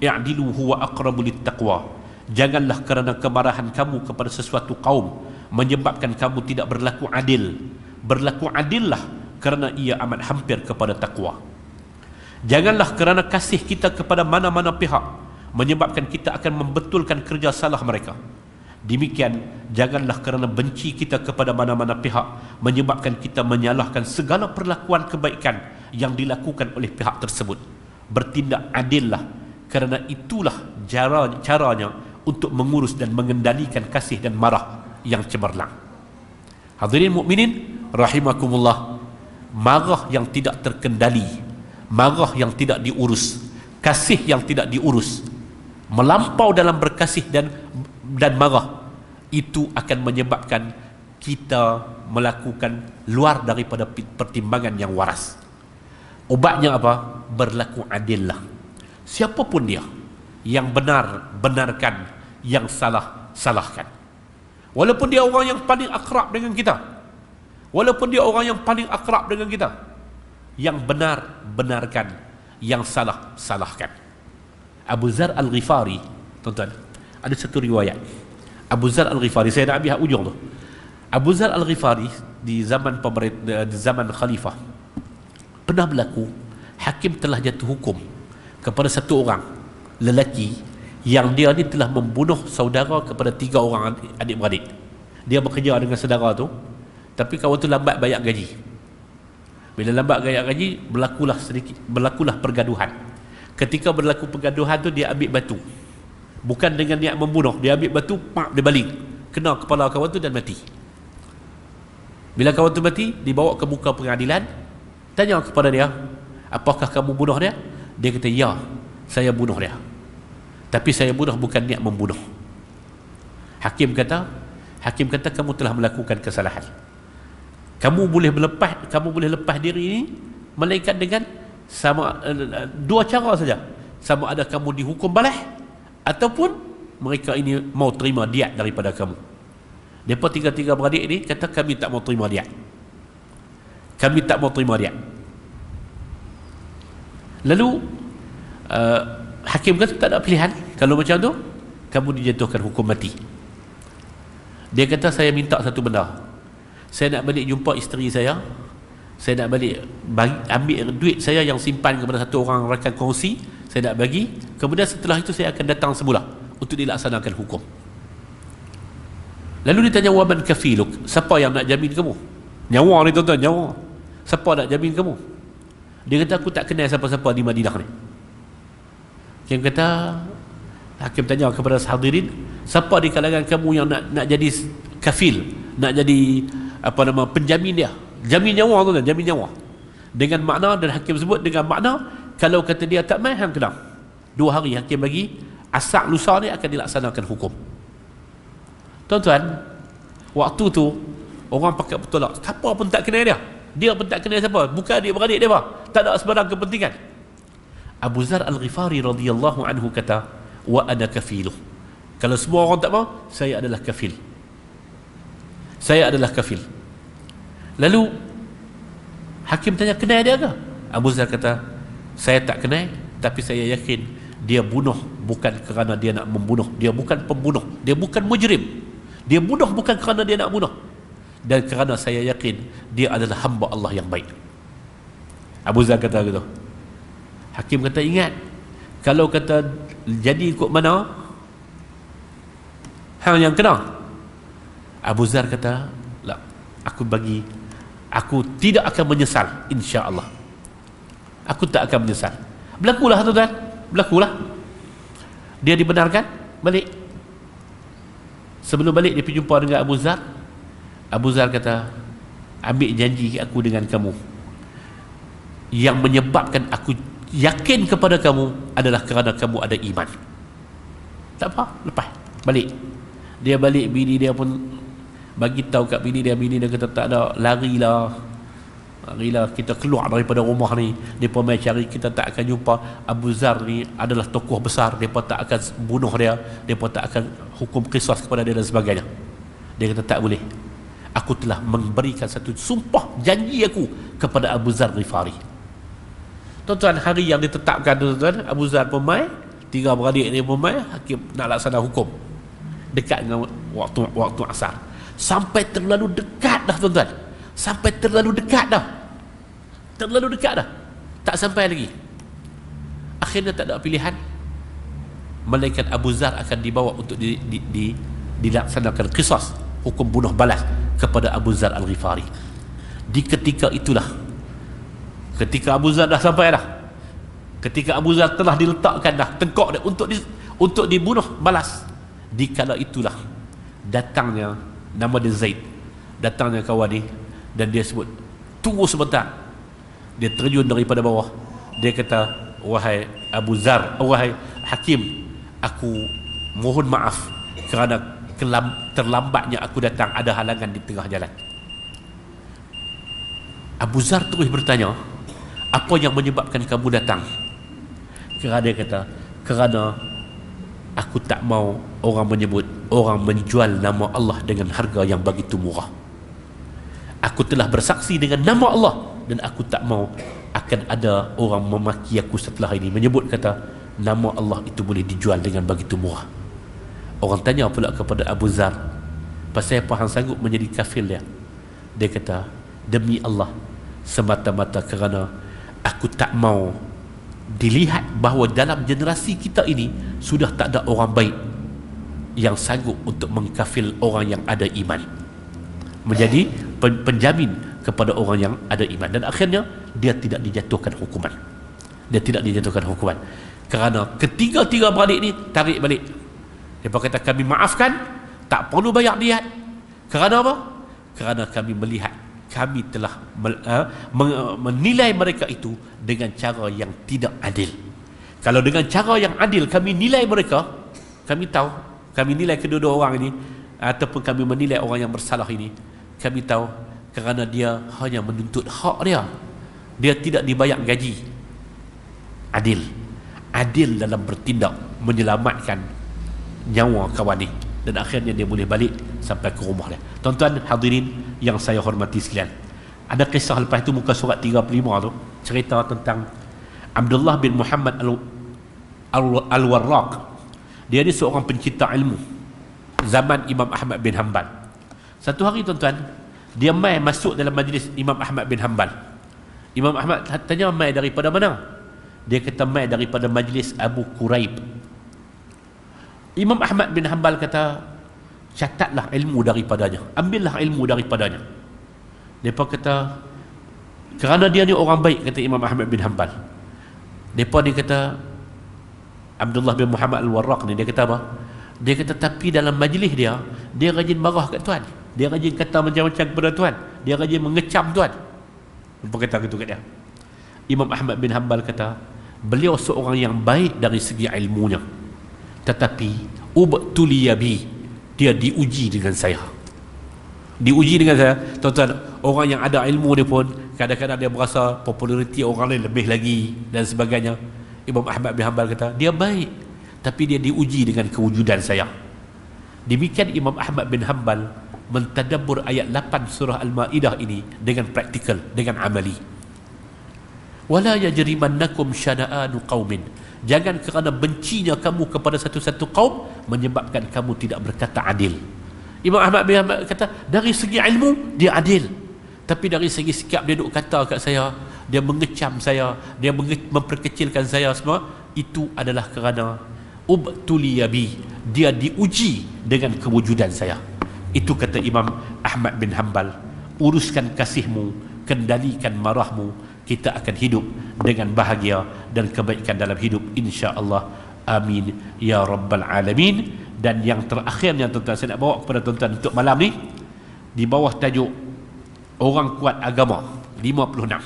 i'dilu huwa aqrabu littaqwa. Janganlah kerana kemarahan kamu kepada sesuatu kaum menyebabkan kamu tidak berlaku adil. Berlaku adillah kerana ia amat hampir kepada takwa. Janganlah kerana kasih kita kepada mana-mana pihak menyebabkan kita akan membetulkan kerja salah mereka. Demikian janganlah kerana benci kita kepada mana-mana pihak menyebabkan kita menyalahkan segala perlakuan kebaikan yang dilakukan oleh pihak tersebut. Bertindak adillah kerana itulah caranya untuk mengurus dan mengendalikan kasih dan marah yang cemerlang. Hadirin mukminin rahimakumullah, marah yang tidak terkendali, marah yang tidak diurus, kasih yang tidak diurus, melampau dalam berkasih dan marah, itu akan menyebabkan kita melakukan luar daripada pertimbangan yang waras. Ubatnya apa? Berlaku adillah. Siapapun dia, yang benar benarkan, yang salah salahkan. Walaupun dia orang yang paling akrab dengan kita, walaupun dia orang yang paling akrab dengan kita, yang benar benarkan, yang salah salahkan. Abu Zar Al-Ghifari, tuan-tuan, ada satu riwayat. Abu Zar Al-Ghifari, saya nak ambil hak ujung tu. Abu Zar Al-Ghifari di zaman di zaman khalifah pernah berlaku, hakim telah jatuh hukum kepada satu orang lelaki yang dia ni telah membunuh saudara kepada 3 orang adik-beradik. Dia bekerja dengan saudara tu, tapi kawan tu lambat bayar gaji. Bila lambat bayar gaji, berlakulah pergaduhan. Ketika berlaku pergaduhan tu, dia ambil batu, bukan dengan niat membunuh, dia ambil batu, pak, dia baling, kena kepala kawan tu dan mati. Bila kawan tu mati, dibawa ke muka pengadilan, tanya kepada dia, apakah kamu bunuh dia? Dia kata, ya, saya bunuh dia, tapi saya bunuh bukan niat membunuh. Hakim kata kamu telah melakukan kesalahan. Kamu boleh lepas diri ini melainkan dengan sama 2 cara saja. Sama ada kamu dihukum balas ataupun mereka ini mau terima diat daripada kamu. Mereka tiga-tiga beradik ini kata, kami tak mau terima diat. Kami tak mau terima diat. Lalu hakim kata tak ada pilihan. Kalau macam tu, kamu dijatuhkan hukum mati. Dia kata, saya minta satu benda. Saya nak balik jumpa isteri saya. Saya nak balik ambil duit saya yang simpan kepada satu orang rakan kongsi. Saya nak bagi. Kemudian setelah itu saya akan datang semula untuk dilaksanakan hukum. Lalu dia tanya, waman kafiluk, siapa yang nak jamin kamu? Nyawa ni tuan-tuan, nyawa. Siapa nak jamin kamu? Dia kata, aku tak kenal siapa-siapa di Madinah ni. Hakim tanya kepada hadirin, siapa di kalangan kamu yang nak jadi kafil, nak jadi penjamin dia, jamin nyawa tu kan, jamin nyawa. Dengan makna, dan hakim sebut dengan makna, kalau kata dia tak main, hang kena 2 hari hakim bagi, asak lusa ni akan dilaksanakan hukum. Tuan-tuan, waktu tu orang pakai bertolak, siapa pun tak kenal dia pun tak kenal siapa, bukan adik-beradik dia, tak ada sebarang kepentingan. Abu Zar Al-Ghifari radhiyallahu anhu kata, wa ana kafiluh. Kalau semua orang tak mau, saya adalah kafil. Saya adalah kafil. Lalu hakim tanya, kenal dia ke? Abu Zar kata, saya tak kenal, tapi saya yakin dia bunuh bukan kerana dia nak membunuh, dia bukan pembunuh, dia bukan mujrim, dia bunuh bukan kerana dia nak bunuh, dan kerana saya yakin dia adalah hamba Allah yang baik. Abu Zar kata gitu. Hakim kata, ingat, kalau kata jadi ikut mana hang yang kena. Abu Zar kata, lah, aku tidak akan menyesal, insya-Allah. Aku tak akan menyesal. Berlakulah tuan-tuan, berlakulah. Dia dibenarkan, balik. Sebelum balik dia pergi jumpa dengan Abu Zar. Abu Zar kata, ambil janji aku dengan kamu, yang menyebabkan aku yakin kepada kamu adalah kerana kamu ada iman. Tak apa, lepas balik. Dia balik, bini dia pun bagi tahu kat bini dia kata, tak ada, larilah, kita keluar daripada rumah ni. Depa mai cari kita, tak akan jumpa. Abu Zar ni adalah tokoh besar, depa tak akan bunuh dia, depa tak akan hukum qisas kepada dia dan sebagainya. Dia kata, tak boleh, aku telah memberikan satu sumpah janji aku kepada Abu Zar Ghifari. Tuan-tuan, hari yang ditetapkan tuan-tuan, Abu Zar pun mai, tiga beradik ni pun mai, hakim nak laksana hukum dekat dengan waktu asar. Sampai terlalu dekat dah tuan-tuan, sampai terlalu dekat dah, tak sampai lagi. Akhirnya tak ada pilihan, malaikat Abu Zar akan dibawa untuk dilaksanakan qisas, hukum bunuh balas kepada Abu Zar Al-Ghifari. Di ketika itulah, ketika Abu Zar dah sampai dah, ketika Abu Zar telah diletakkan dah tengkok dia untuk dibunuh balas, di kala itulah datangnya, nama dia Zaid, datangnya kawan ni, dan dia sebut, tunggu sebentar. Dia terjun daripada bawah, dia kata, wahai Abu Zar, wahai Hakim, aku mohon maaf kerana terlambatnya aku datang, ada halangan di tengah jalan. Abu Zar terus bertanya, apa yang menyebabkan kamu datang? Kerana dia kata, kerana aku tak mau orang menyebut, orang menjual nama Allah dengan harga yang begitu murah. Aku telah bersaksi dengan nama Allah, dan aku tak mau akan ada orang memaki aku setelah ini, menyebut kata nama Allah itu boleh dijual dengan begitu murah. Orang tanya pula kepada Abu Zar, pasal apa hang sanggup menjadi kafil dia? Dia kata, demi Allah, semata-mata kerana aku tak mau dilihat bahawa dalam generasi kita ini sudah tak ada orang baik yang sanggup untuk mengkafil orang yang ada iman, menjadi penjamin kepada orang yang ada iman. Dan akhirnya dia tidak dijatuhkan hukuman, kerana ketiga-tiga beradik ni tarik balik. Dia kata, kami maafkan, tak perlu bayar diat. Kerana apa? Kerana kami melihat, kami telah menilai mereka itu dengan cara yang tidak adil. Kalau dengan cara yang adil kami nilai mereka, kami tahu, kami nilai kedua-dua orang ini, ataupun kami menilai orang yang bersalah ini, kami tahu kerana dia hanya menuntut hak dia, dia tidak dibayar gaji. Adil dalam bertindak menyelamatkan nyawa kawan ni, dan akhirnya dia boleh balik sampai ke rumah dia. Tuan-tuan hadirin yang saya hormati sekalian, ada kisah lepas itu muka surat 35 tu, cerita tentang Abdullah bin Muhammad Al-Warraq. Dia ni seorang pencipta ilmu zaman Imam Ahmad bin Hanbal. Satu hari tuan-tuan, dia mai masuk dalam majlis Imam Ahmad bin Hanbal. Imam Ahmad tanya, mai daripada mana? Dia kata, mai daripada majlis Abu Quraib. Imam Ahmad bin Hanbal kata, catatlah ilmu daripadanya, ambillah ilmu daripadanya. Mereka kata, kerana dia ni orang baik, kata Imam Ahmad bin Hanbal. Mereka ni kata, Abdullah bin Muhammad Al-Warraq ni, dia kata apa? Dia kata, tapi dalam majlis dia rajin marah kat tuan, dia rajin kata macam-macam kepada tuan, dia rajin mengecam tuan. Mereka kata gitu kat dia. Imam Ahmad bin Hanbal kata, beliau seorang yang baik dari segi ilmunya, tetapi ubtuliyabi, dia diuji dengan saya. Tuan-tuan, orang yang ada ilmu dia pun kadang-kadang dia berasa populariti orang lain lebih lagi dan sebagainya. Imam Ahmad bin Hanbal kata, dia baik, tapi dia diuji dengan kewujudan saya. Demikian Imam Ahmad bin Hanbal mentadabbur ayat 8 surah Al-Maidah ini dengan praktikal, dengan amali. Wala yajrimannakum syana'anu qaumin Jangan kerana bencinya kamu kepada satu-satu kaum menyebabkan kamu tidak berkata adil. Imam Ahmad bin Hanbal kata, dari segi ilmu dia adil, tapi dari segi sikap dia duk kata kat saya, dia mengecam saya, dia memperkecilkan saya semua, itu adalah kerana ubtuliya bi, dia diuji dengan kewujudan saya. Itu kata Imam Ahmad bin Hanbal. Uruskan kasihmu, kendalikan marahmu, kita akan hidup dengan bahagia dan kebaikan dalam hidup, insya-Allah. Amin ya rabbal alamin. Dan yang terakhirnya tuan-tuan, saya nak bawa kepada tuan-tuan untuk malam ni, di bawah tajuk orang kuat agama 56.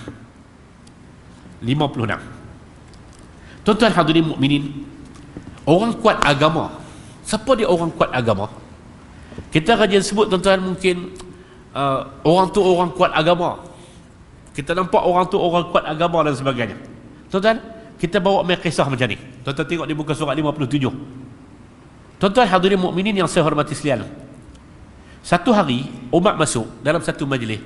Tuan-tuan hadirin mukminin, orang kuat agama, siapa dia orang kuat agama? Kita rajin sebut tuan-tuan, mungkin orang tu orang kuat agama, kita nampak orang tu orang kuat agama dan sebagainya. Tuan-tuan, kita bawa main kisah macam ni. Tuan-tuan tengok di muka surat 57. Tuan-tuan hadirin mukminin yang saya hormati sekalian, satu hari Umar masuk dalam satu majlis.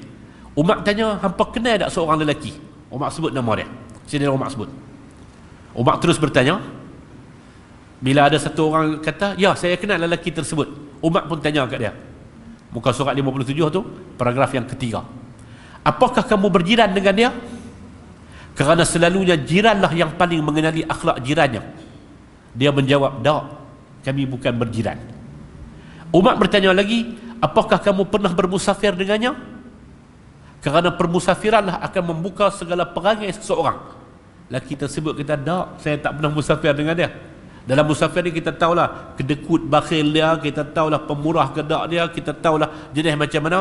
Umar tanya, hampa kenal tak seorang lelaki? Umar sebut nama dia. Sini Umar sebut. Umar terus bertanya. Bila ada satu orang kata, ya saya kenal lelaki tersebut, Umar pun tanya kat dia. Muka surat 57 tu, paragraf yang ketiga. Apakah kamu berjiran dengan dia? Kerana selalunya jiranlah yang paling mengenali akhlak jirannya. Dia menjawab, tak, kami bukan berjiran. Umar bertanya lagi, apakah kamu pernah bermusafir dengannya? Kerana permusafiranlah akan membuka segala perangai seseorang. Lelaki tersebut kata, tak, saya tak pernah musafir dengan dia. Dalam musafir ni kita tahulah kedekut bakhil dia, kita tahulah pemurah kedak dia, kita tahulah jenis macam mana.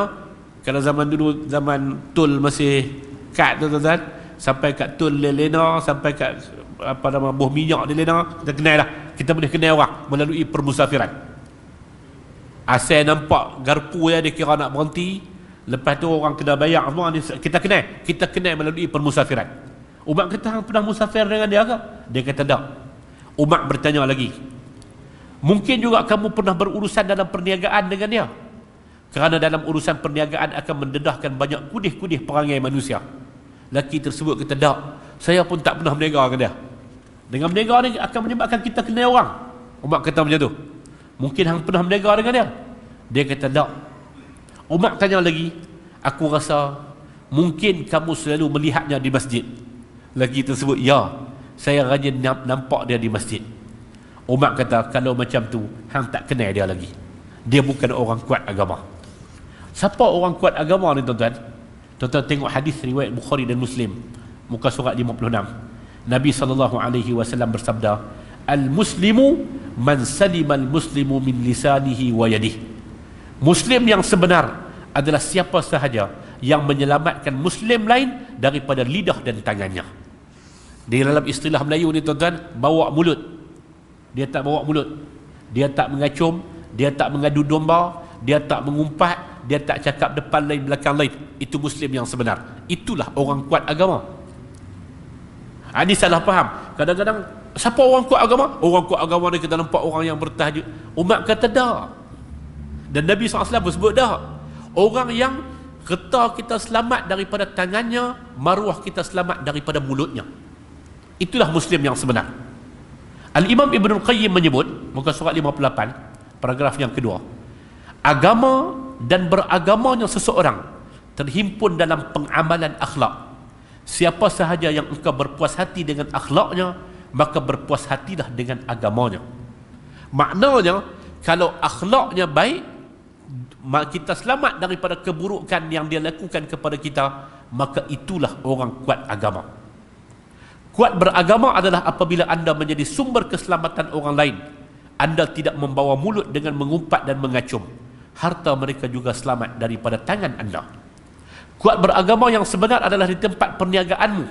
Kalau zaman dulu, zaman tul masih kad tu tuan-tuan, sampai kat tul dia lena, sampai kat apa nama buah minyak dia lena, kita kenal lah. Kita boleh kenal orang melalui permusafiran. Asal nampak garpu dia kira nak berhenti, lepas tu orang kena bayar semua, kita kenal melalui permusafiran. Umar kata, hang pernah musafir dengan dia ke? Dia kata tak. Umar bertanya lagi, mungkin juga kamu pernah berurusan dalam perniagaan dengan dia? Kerana dalam urusan perniagaan akan mendedahkan banyak kudih-kudih perangai manusia. Lelaki tersebut kata, tak, saya pun tak pernah berniaga dengan dia. Dengan berniaga ni akan menyebabkan kita kenal orang. Umar kata macam tu. Mungkin hang pernah berniaga dengan dia? Dia kata tak. Umar tanya lagi, aku rasa mungkin kamu selalu melihatnya di masjid. Lelaki tersebut, ya, saya rajin nampak dia di masjid. Umar kata, kalau macam tu hang tak kenal dia lagi, dia bukan orang kuat agama. Siapa orang kuat agama ni tuan-tuan? Tuan-tuan tengok hadis riwayat Bukhari dan Muslim, muka surat 56. Nabi SAW bersabda, al-muslimu man salima al-muslimu min lisanihi wa yadihi. Muslim yang sebenar adalah siapa sahaja yang menyelamatkan muslim lain daripada lidah dan tangannya. Di dalam istilah Melayu ni tuan-tuan, bawa mulut. Dia tak bawa mulut, dia tak mengacum, dia tak mengadu domba, dia tak mengumpat, dia tak cakap depan lain belakang lain. Itu muslim yang sebenar. Itulah orang kuat agama. Ini salah faham. Kadang-kadang, siapa orang kuat agama? Orang kuat agama ni kita nampak orang yang bertahajud. Umar kata dah. Dan Nabi SAW sebut dah. Orang yang getah kita selamat daripada tangannya, maruah kita selamat daripada mulutnya. Itulah muslim yang sebenar. Al-Imam Ibn Qayyim menyebut, muka surat 58, paragraf yang kedua, agama dan beragamanya seseorang terhimpun dalam pengamalan akhlak. Siapa sahaja yang engkau berpuas hati dengan akhlaknya, maka berpuas hatilah dengan agamanya. Maknanya, kalau akhlaknya baik, kita selamat daripada keburukan yang dia lakukan kepada kita, maka itulah orang kuat agama. Kuat beragama adalah apabila anda menjadi sumber keselamatan orang lain. Anda tidak membawa mulut dengan mengumpat dan mengacum. Harta mereka juga selamat daripada tangan anda. Kuat beragama yang sebenar adalah di tempat perniagaanmu.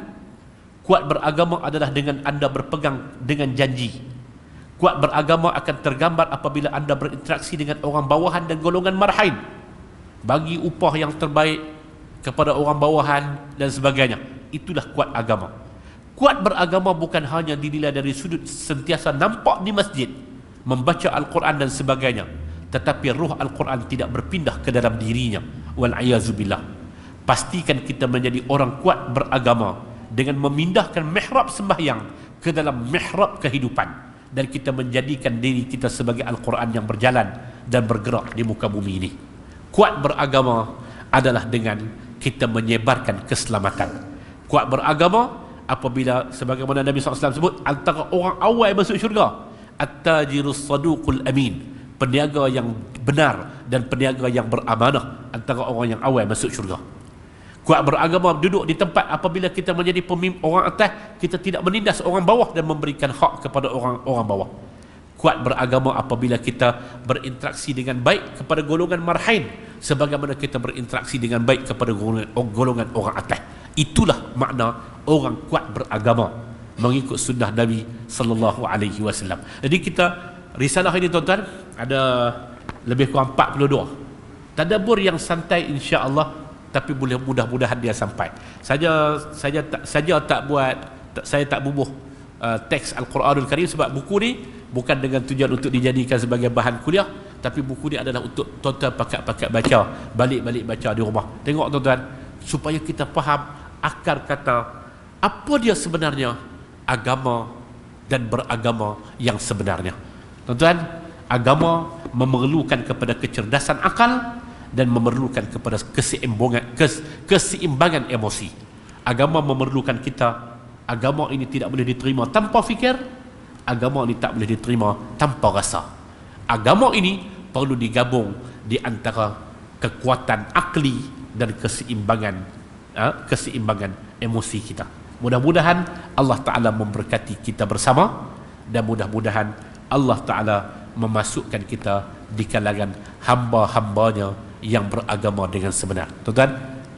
Kuat beragama adalah dengan anda berpegang dengan janji. Kuat beragama akan tergambar apabila anda berinteraksi dengan orang bawahan dan golongan marhain. Bagi upah yang terbaik kepada orang bawahan dan sebagainya. Itulah kuat agama. Kuat beragama bukan hanya dinilai dari sudut sentiasa nampak di masjid, membaca Al-Quran dan sebagainya, tetapi ruh Al-Quran tidak berpindah ke dalam dirinya. Wal'ayazubillah. Pastikan kita menjadi orang kuat beragama dengan memindahkan mihrab sembahyang ke dalam mihrab kehidupan, dan kita menjadikan diri kita sebagai Al-Quran yang berjalan dan bergerak di muka bumi ini. Kuat beragama adalah dengan kita menyebarkan keselamatan. Kuat beragama apabila sebagaimana Nabi SAW sebut, antara orang awal masuk syurga at-tajirus saduqul amin, peniaga yang benar dan peniaga yang beramanah, antara orang yang awal masuk syurga. Kuat beragama duduk di tempat apabila kita menjadi pemimpin orang atas, kita tidak menindas orang bawah dan memberikan hak kepada orang bawah. Kuat beragama apabila kita berinteraksi dengan baik kepada golongan marhain, sebagaimana kita berinteraksi dengan baik kepada golongan orang atas. Itulah makna orang kuat beragama mengikut sunnah Nabi sallallahu alaihi wasallam. Jadi kita risalah ini tuan-tuan ada lebih kurang 42. Tadabbur yang santai insya-Allah, tapi boleh mudah-mudahan dia sampai. Saya tak bubuh teks Al-Quranul Karim, sebab buku ni bukan dengan tujuan untuk dijadikan sebagai bahan kuliah, tapi buku ni adalah untuk tuan-tuan pakat-pakat baca, balik-balik baca di rumah. Tengok tuan-tuan, supaya kita faham akar kata apa dia sebenarnya agama dan beragama yang sebenarnya. Tuan-tuan, agama memerlukan kepada kecerdasan akal dan memerlukan kepada keseimbangan emosi. Agama memerlukan kita, agama ini tidak boleh diterima tanpa fikir, agama ini tak boleh diterima tanpa rasa. Agama ini perlu digabung di antara kekuatan akli dan keseimbangan emosi kita. Mudah-mudahan Allah Ta'ala memberkati kita bersama, dan mudah-mudahan Allah Ta'ala memasukkan kita di kalangan hamba-hambanya yang beragama dengan sebenar. Tuan-tuan,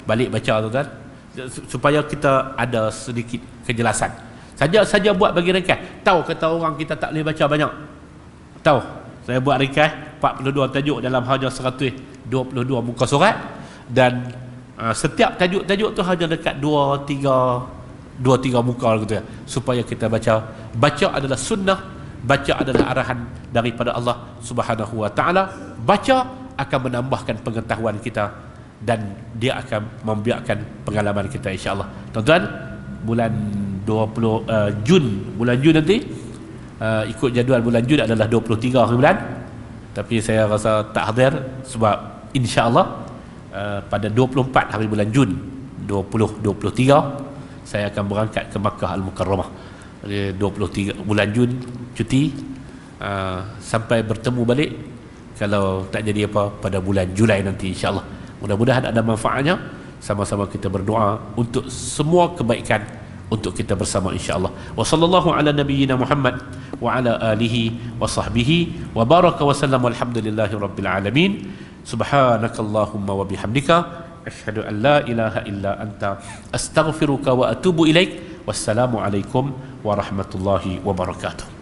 balik baca tuan-tuan, supaya kita ada sedikit kejelasan. Saja buat bagi ringkas. Tahu kata orang kita tak boleh baca banyak. Tahu, saya buat ringkas 42 tajuk dalam hanya 122 muka surat, dan setiap tajuk-tajuk tu hanya dekat 2-3 muka gitu ya, supaya kita baca. Baca adalah sunnah, baca adalah arahan daripada Allah Subhanahu wa taala. Baca akan menambahkan pengetahuan kita, dan dia akan membiakkan pengalaman kita insya-Allah. Tuan-tuan, bulan 20 bulan Jun nanti, ikut jadual bulan Jun adalah 23 hari bulan, tapi saya rasa tak hadir sebab insya-Allah pada 24 hari bulan Jun 2023 saya akan berangkat ke Makkah Al-Mukarramah. 23 bulan Jun cuti, sampai bertemu balik kalau tak jadi apa pada bulan Julai nanti insya-Allah. Mudah-mudahan ada manfaatnya. Sama-sama kita berdoa untuk semua kebaikan untuk kita bersama insya-Allah. Wa sallallahu ala nabiyyina Muhammad wa ala alihi wa sahbihi wa baraka wa sallam, walhamdulillahi rabbil alamin. Subhanakallahumma wa bihamdika asyhadu an la ilaha illa anta astaghfiruka wa atubu ilaik. Wassalamu alaikum warahmatullahi wabarakatuh.